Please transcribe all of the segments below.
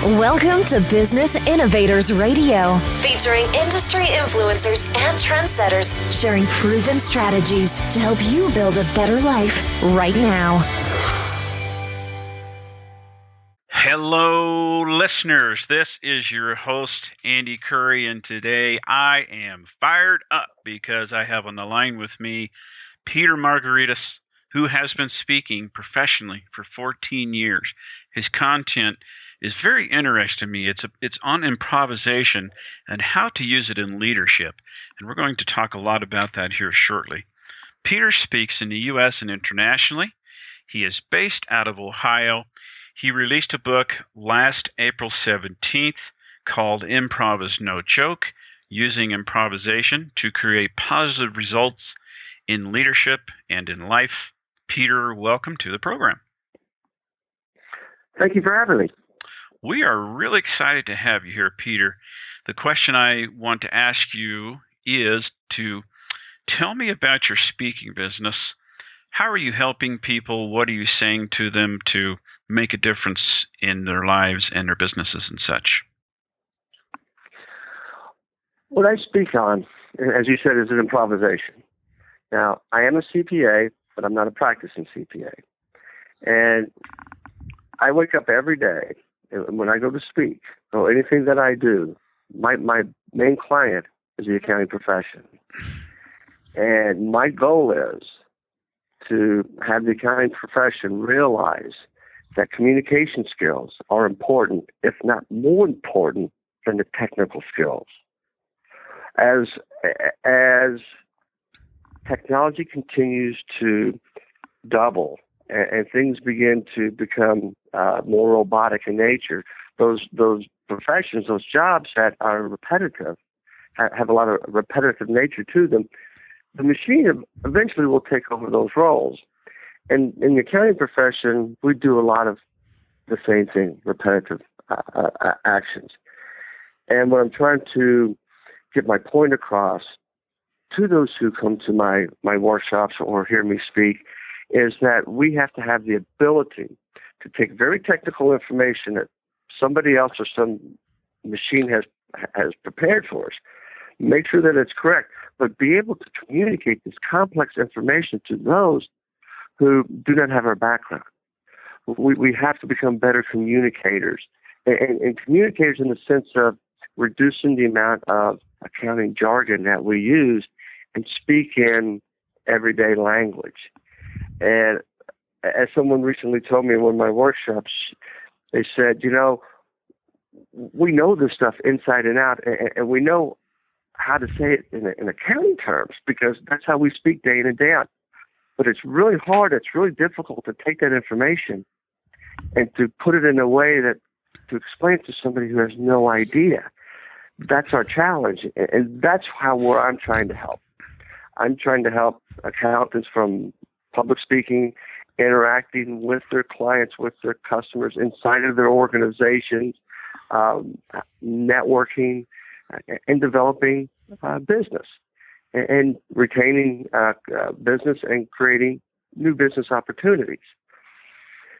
Welcome to Business Innovators Radio, featuring industry influencers and trendsetters sharing proven strategies to help you build a better life right now. Hello, listeners. This is your host, Andy Curry, and today I am fired up because I have on the line with me Peter Margaritas, who has been speaking professionally for 14 years. His content is very interesting to me. It's on improvisation and how to use it in leadership, and we're going to talk a lot about that here shortly. Peter speaks in the U.S. and internationally. He is based out of Ohio. He released a book last April 17th called Improv Is No Joke, Using Improvisation to Create Positive Results in Leadership and in Life. Peter, welcome to the program. Thank you for having me. We are really excited to have you here, Peter. The question I want to ask you is to tell me about your speaking business. How are you helping people? What are you saying to them to make a difference in their lives and their businesses and such? What I speak on, as you said, is an improvisation. Now, I am a CPA, but I'm not a practicing CPA. And I wake up every day, and when I go to speak, or anything that I do, my main client is the accounting profession. And my goal is to have the accounting profession realize that communication skills are important, if not more important than the technical skills. As technology continues to double and things begin to become more robotic in nature, those professions, those jobs that are repetitive, have a lot of repetitive nature to them, the machine eventually will take over those roles. And in the accounting profession, we do a lot of the same thing, repetitive actions. And what I'm trying to get my point across to those who come to my workshops or hear me speak is that we have to have the ability to take very technical information that somebody else or some machine has prepared for us, make sure that it's correct, but be able to communicate this complex information to those who do not have our background. We have to become better communicators, and communicators in the sense of reducing the amount of accounting jargon that we use and speak in everyday language. And as someone recently told me in one of my workshops, they said, we know this stuff inside and out, and we know how to say it in accounting terms because that's how we speak day in and day out. But it's really hard, it's really difficult to take that information and to put it in a way that to explain it to somebody who has no idea. That's our challenge, and that's where I'm trying to help. I'm trying to help accountants from public speaking, interacting with their clients, with their customers, inside of their organizations, networking, and developing business, and retaining business and creating new business opportunities.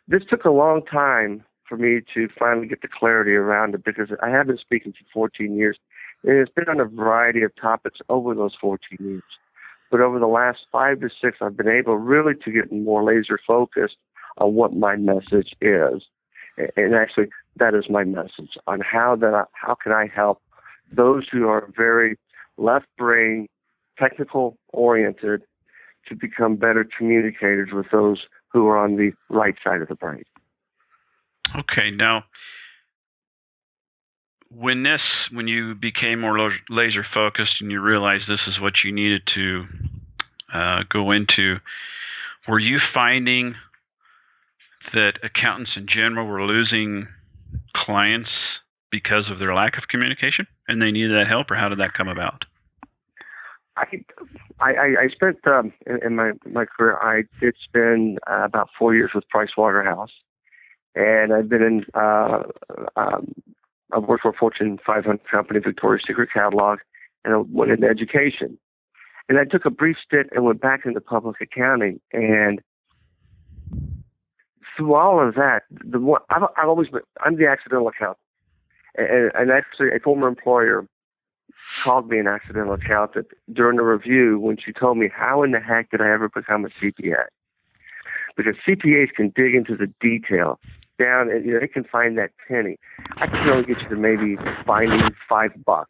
This took a long time for me to finally get the clarity around it because I have been speaking for 14 years, and it's been on a variety of topics over those 14 years. But over the last 5 to 6, I've been able really to get more laser focused on what my message is. And actually, that is my message on how can I help those who are very left-brain, technical-oriented to become better communicators with those who are on the right side of the brain. Okay, now, when you became more laser focused and you realized this is what you needed to go into, were you finding that accountants in general were losing clients because of their lack of communication and they needed that help, or how did that come about? I spent in my career, I did spend about 4 years with Price Waterhouse, and I've been in I've worked for a Fortune 500 company, Victoria's Secret catalog, and I went into education. And I took a brief stint and went back into public accounting. And through all of that, I'm the accidental accountant. And actually, a former employer called me an accidental accountant during the review when she told me, how in the heck did I ever become a CPA? Because CPAs can dig into the detail down, and they can find that penny. I can only get you to maybe finding $5.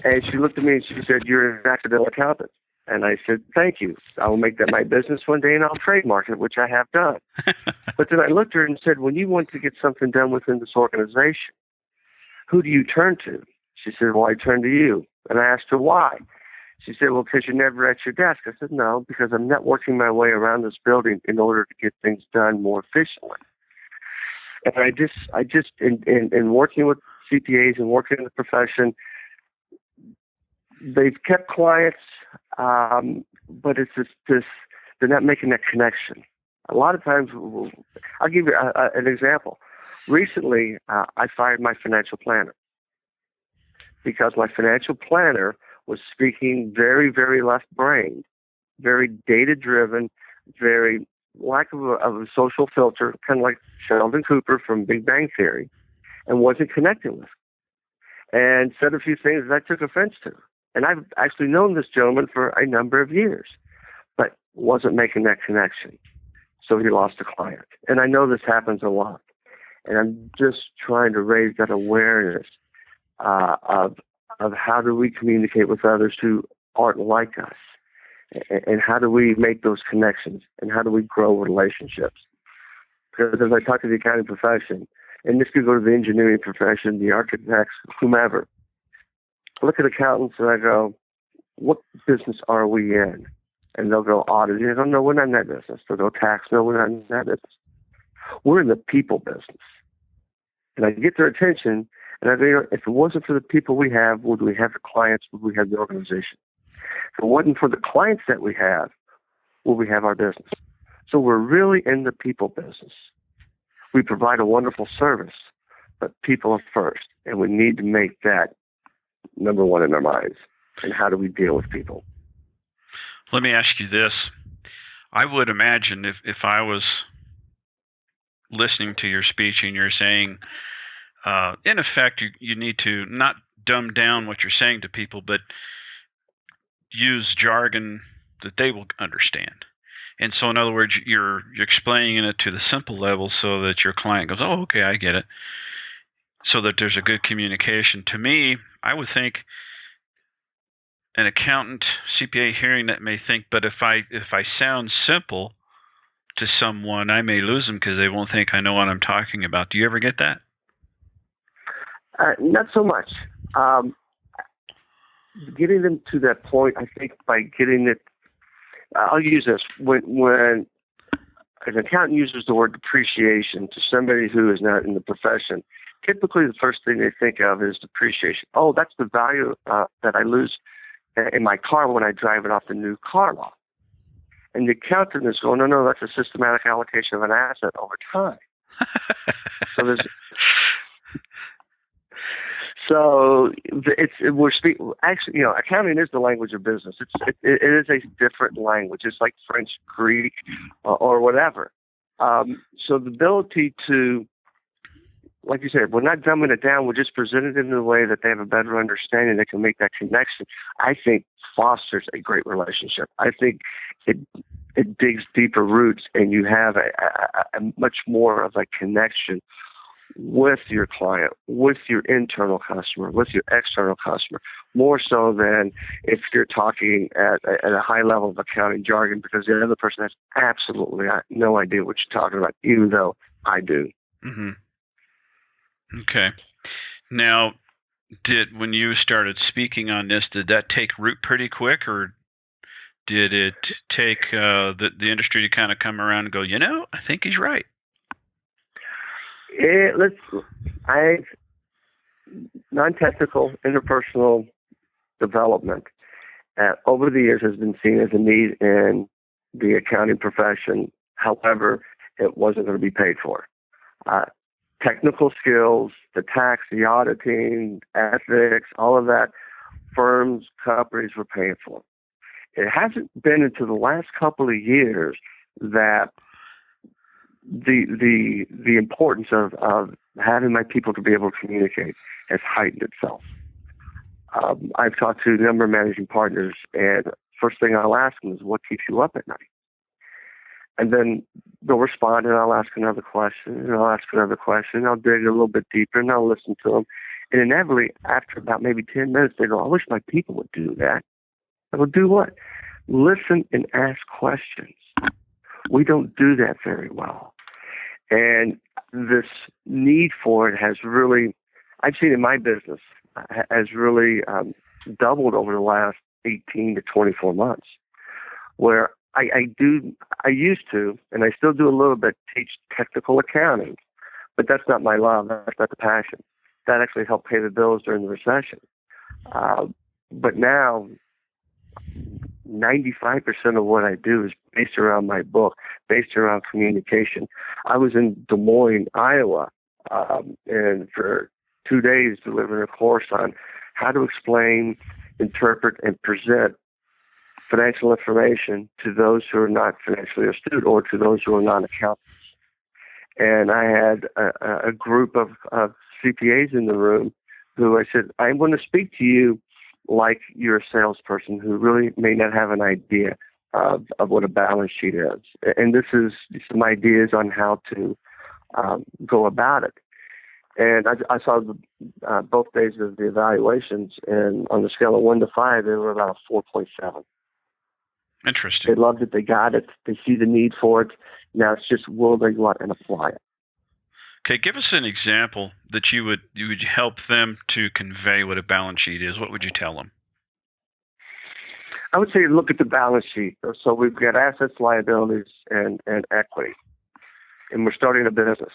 And she looked at me and she said, "You're an accidental accountant." And I said, "Thank you. I will make that my business one day and I'll trademark it," which I have done. But then I looked at her and said, "When you want to get something done within this organization, who do you turn to?" She said, "Well, I turn to you." And I asked her why. She said, "Well, because you're never at your desk." I said, "No, because I'm networking my way around this building in order to get things done more efficiently." And I just in working with CPAs and working in the profession, they've kept clients, but it's just they're not making that connection. A lot of times, I'll give you an example. Recently, I fired my financial planner because my financial planner was speaking very, very left-brained, very data-driven, very lack of a social filter, kind of like Sheldon Cooper from Big Bang Theory, and wasn't connecting with, and said a few things that I took offense to. And I've actually known this gentleman for a number of years, but wasn't making that connection. So he lost a client. And I know this happens a lot. And I'm just trying to raise that awareness of how do we communicate with others who aren't like us, and how do we make those connections, and how do we grow relationships. Because as I talk to the accounting profession, and this could go to the engineering profession, the architects, whomever, I look at accountants and I go, "What business are we in?" And they'll go, "Auditing." I go, "No, we're not in that business." They'll go, "Tax." "No, we're not in that business. We're in the people business." And I get their attention, and I go, if it wasn't for the people we have, would we have the clients? Would we have the organization? If it wasn't for the clients that we have, would we have our business? So we're really in the people business. We provide a wonderful service, but people are first, and we need to make that number one in our minds. And how do we deal with people? Let me ask you this. I would imagine if I was listening to your speech and you're saying, in effect, you need to not dumb down what you're saying to people, but use jargon that they will understand. And so, in other words, you're explaining it to the simple level so that your client goes, "Oh, okay, I get it," so that there's a good communication. To me, I would think an accountant, CPA hearing that may think, but if I sound simple to someone, I may lose them because they won't think I know what I'm talking about. Do you ever get that? Not so much. Getting them to that point, I think by getting it, I'll use this. When an accountant uses the word depreciation to somebody who is not in the profession, typically the first thing they think of is depreciation. Oh, that's the value that I lose in my car when I drive it off the new car lot. And the accountant is going, no, that's a systematic allocation of an asset over time. Actually, accounting is the language of business. It is a different language. It's like French, Greek, or whatever. So the ability to, like you said, we're not dumbing it down. We're just presenting it in a way that they have a better understanding. They can make that connection. I think fosters a great relationship. I think it digs deeper roots, and you have a much more of a connection with your client, with your internal customer, with your external customer, more so than if you're talking at a high level of accounting jargon, because the other person has absolutely no idea what you're talking about, even though I do. Mm-hmm. Okay. Now, when you started speaking on this, did that take root pretty quick, or did it take the industry to kind of come around and go, I think he's right? Non-technical interpersonal development over the years has been seen as a need in the accounting profession. However, it wasn't going to be paid for. Technical skills, the tax, the auditing, ethics, all of that, firms, companies were paying for. It hasn't been until the last couple of years that the importance of having my people to be able to communicate has heightened itself. I've talked to a number of managing partners, and first thing I'll ask them is, what keeps you up at night? And then they'll respond, and I'll ask another question, and I'll ask another question, and I'll dig a little bit deeper, and I'll listen to them. And inevitably, after about maybe 10 minutes, they go, I wish my people would do that. I will do what? Listen and ask questions. We don't do that very well. And this need for it has really, I've seen in my business, has really doubled over the last 18 to 24 months, where I used to, and I still do a little bit, teach technical accounting, but that's not my love, that's not the passion. That actually helped pay the bills during the recession. But now, 95% of what I do is based around my book, based around communication. I was in Des Moines, Iowa, and for 2 days delivering a course on how to explain, interpret, and present financial information to those who are not financially astute or to those who are non-accountants. And I had a group of CPAs in the room who I said, I want to speak to you like you're a salesperson who really may not have an idea of what a balance sheet is. And this is some ideas on how to go about it. And I saw both days of the evaluations, and on the scale of 1 to 5, they were about a 4.7. Interesting. They loved it. They got it. They see the need for it. Now it's just, will they go out and apply it? Okay, give us an example that you would help them to convey what a balance sheet is. What would you tell them? I would say look at the balance sheet. So we've got assets, liabilities, and equity, and we're starting a business.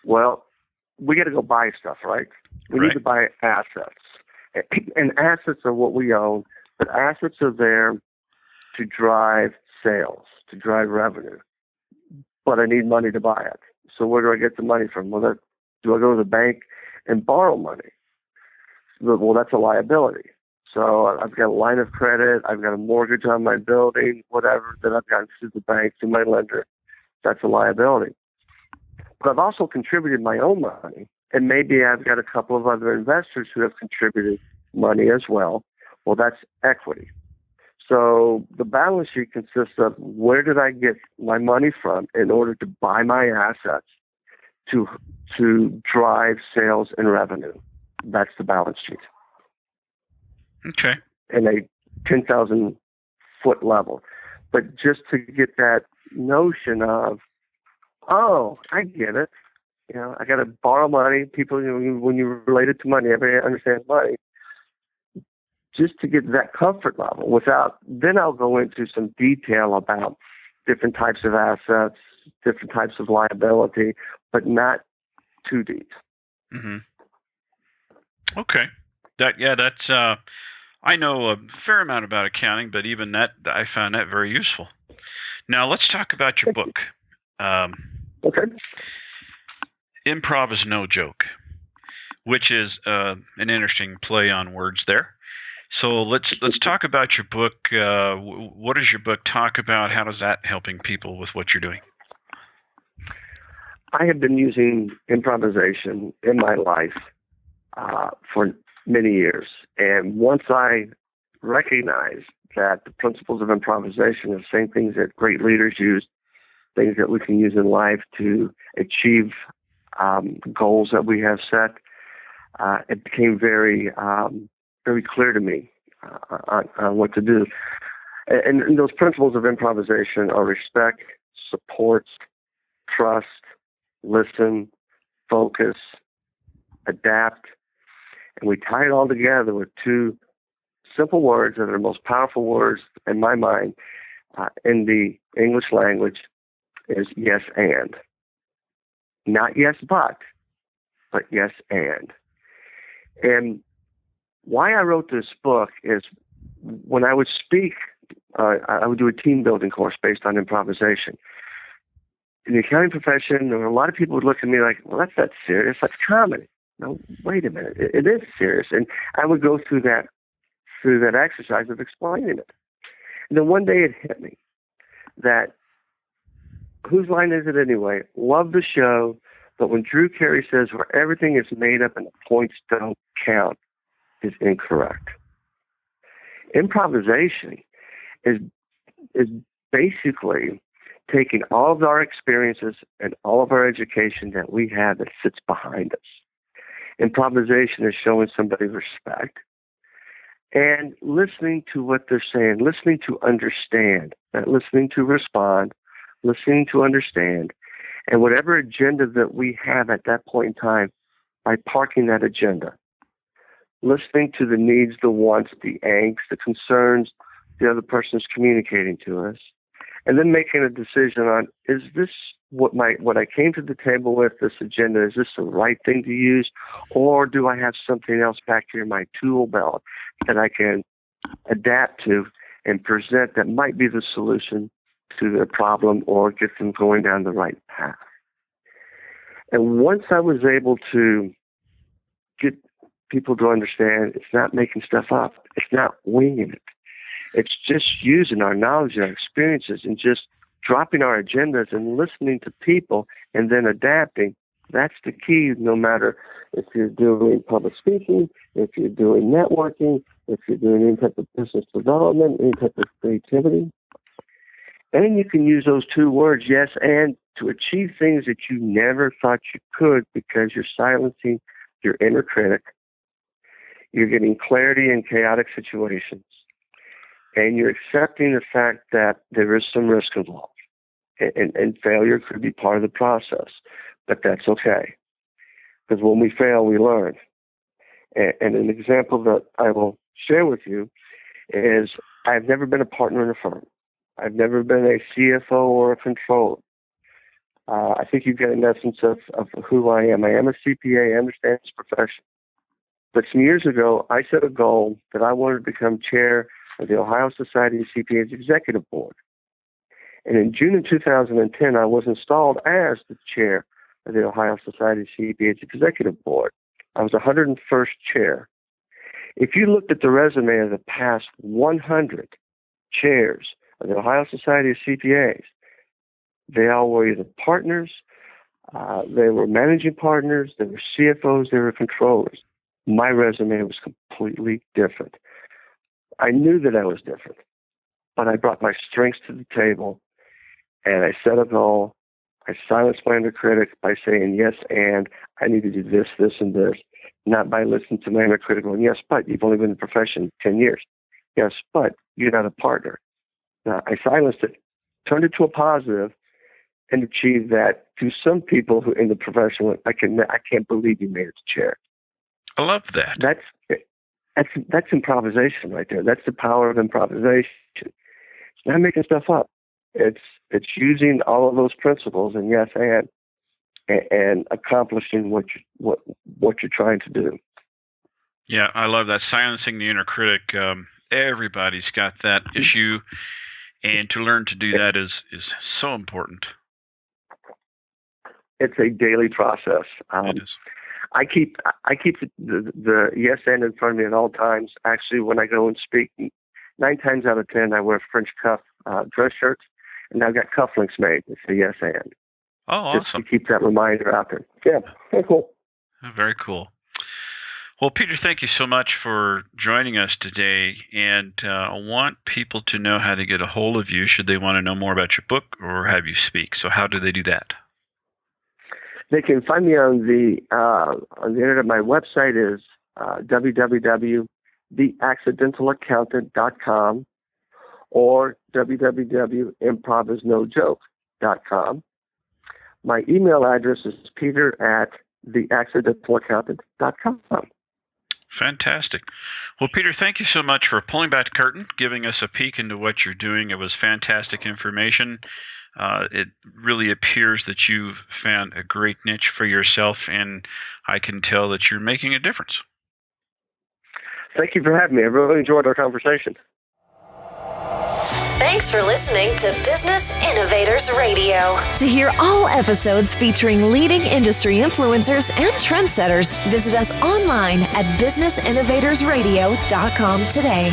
Well, we got to go buy stuff, right? We need to buy assets, and assets are what we own. But assets are there to drive sales, to drive revenue. But I need money to buy it. So where do I get the money from? Well, do I go to the bank and borrow money? Well, that's a liability. So I've got a line of credit, I've got a mortgage on my building, whatever, that I've got through the bank, through my lender. That's a liability. But I've also contributed my own money, and maybe I've got a couple of other investors who have contributed money as well. Well, that's equity. So the balance sheet consists of where did I get my money from in order to buy my assets to drive sales and revenue. That's the balance sheet. Okay. In a 10,000 foot level. But just to get that notion of, oh, I get it. You know, I got to borrow money. People, when you relate it to money, everybody understands money. Just to get that comfort level then I'll go into some detail about different types of assets, different types of liability, but not too deep. Mm-hmm. Okay. That's, I know a fair amount about accounting, but even that, I found that very useful. Now let's talk about your book. Okay. Improv Is No Joke, which is an interesting play on words there. So let's talk about your book. What does your book talk about? How does that helping people with what you're doing? I have been using improvisation in my life for many years. And once I recognized that the principles of improvisation are the same things that great leaders use, things that we can use in life to achieve goals that we have set, it became very clear to me on what to do. And those principles of improvisation are respect, support, trust, listen, focus, adapt. And we tie it all together with two simple words that are the most powerful words in my mind in the English language is yes and. Not yes but yes and. And why I wrote this book is when I would speak, I would do a team building course based on improvisation. In the accounting profession, there were a lot of people would look at me like, well, that's not serious. That's comedy. No, wait a minute. It is serious. And I would go through that exercise of explaining it. And then one day it hit me that whose line is it anyway? Love the show, But when Drew Carey says where everything is made up and the points don't count is incorrect. Improvisation is basically taking all of our experiences and all of our education that we have that sits behind us. Improvisation is showing somebody respect and listening to what they're saying, listening to understand, not listening to respond, listening to understand, and whatever agenda that we have at that point in time, by parking that agenda, listening to the needs, the wants, the angst, the concerns the other person is communicating to us, and then making a decision on, is this what I came to the table with, this agenda, is this the right thing to use, or do I have something else back here in my tool belt that I can adapt to and present that might be the solution to their problem or get them going down the right path? And once I was able to get people to understand it's not making stuff up, it's not winging it, it's just using our knowledge and our experiences and just dropping our agendas and listening to people and then adapting. That's the key, no matter if you're doing public speaking, if you're doing networking, if you're doing any type of business development, any type of creativity. And you can use those two words, yes, and, to achieve things that you never thought you could because you're silencing your inner critic. You're getting clarity in chaotic situations. And you're accepting the fact that there is some risk involved. And failure could be part of the process. But that's okay. Because when we fail, we learn. And an example that I will share with you is I've never been a partner in a firm. I've never been a CFO or a controller. I think you get an essence of who I am. I am a CPA. I understand this profession. But some years ago, I set a goal that I wanted to become chair of the Ohio Society of CPAs Executive Board. And in June of 2010, I was installed as the chair of the Ohio Society of CPAs Executive Board. I was 101st chair. If you looked at the resume of the past 100 chairs of the Ohio Society of CPAs, they all were either partners, they were managing partners, they were CFOs, they were controllers. My resume was completely different. I knew that I was different, but I brought my strengths to the table, and I set a goal. I silenced my inner critic by saying, yes, and I need to do this, this, and this, not by listening to my inner critic going, yes, but you've only been in the profession 10 years. Yes, but you're not a partner. Now, I silenced it, turned it to a positive, and achieved that to some people who in the profession went, I can't believe you made it to chair. I love that. That's improvisation right there. That's the power of improvisation. It's not making stuff up. It's using all of those principles and yes, and accomplishing what you're trying to do. Yeah, I love that. Silencing the inner critic. Everybody's got that issue, and to learn to do that is so important. It's a daily process. It is. I keep the yes and in front of me at all times. Actually, when I go and speak, 9 times out of 10, I wear French cuff dress shirts, and I've got cufflinks made. It's a yes and. Oh, awesome! Just to keep that reminder out there. Yeah, very cool. Very cool. Well, Peter, thank you so much for joining us today. And I want people to know how to get a hold of you should they want to know more about your book or have you speak. So how do they do that? They can find me on the internet. My website is www.theaccidentalaccountant.com or www.improvisnojoke.com. My email address is peter@theaccidentalaccountant.com. Fantastic. Well, Peter, thank you so much for pulling back the curtain, giving us a peek into what you're doing. It was fantastic information. It really appears that you've found a great niche for yourself, and I can tell that you're making a difference. Thank you for having me. I really enjoyed our conversation. Thanks for listening to Business Innovators Radio. To hear all episodes featuring leading industry influencers and trendsetters, visit us online at businessinnovatorsradio.com today.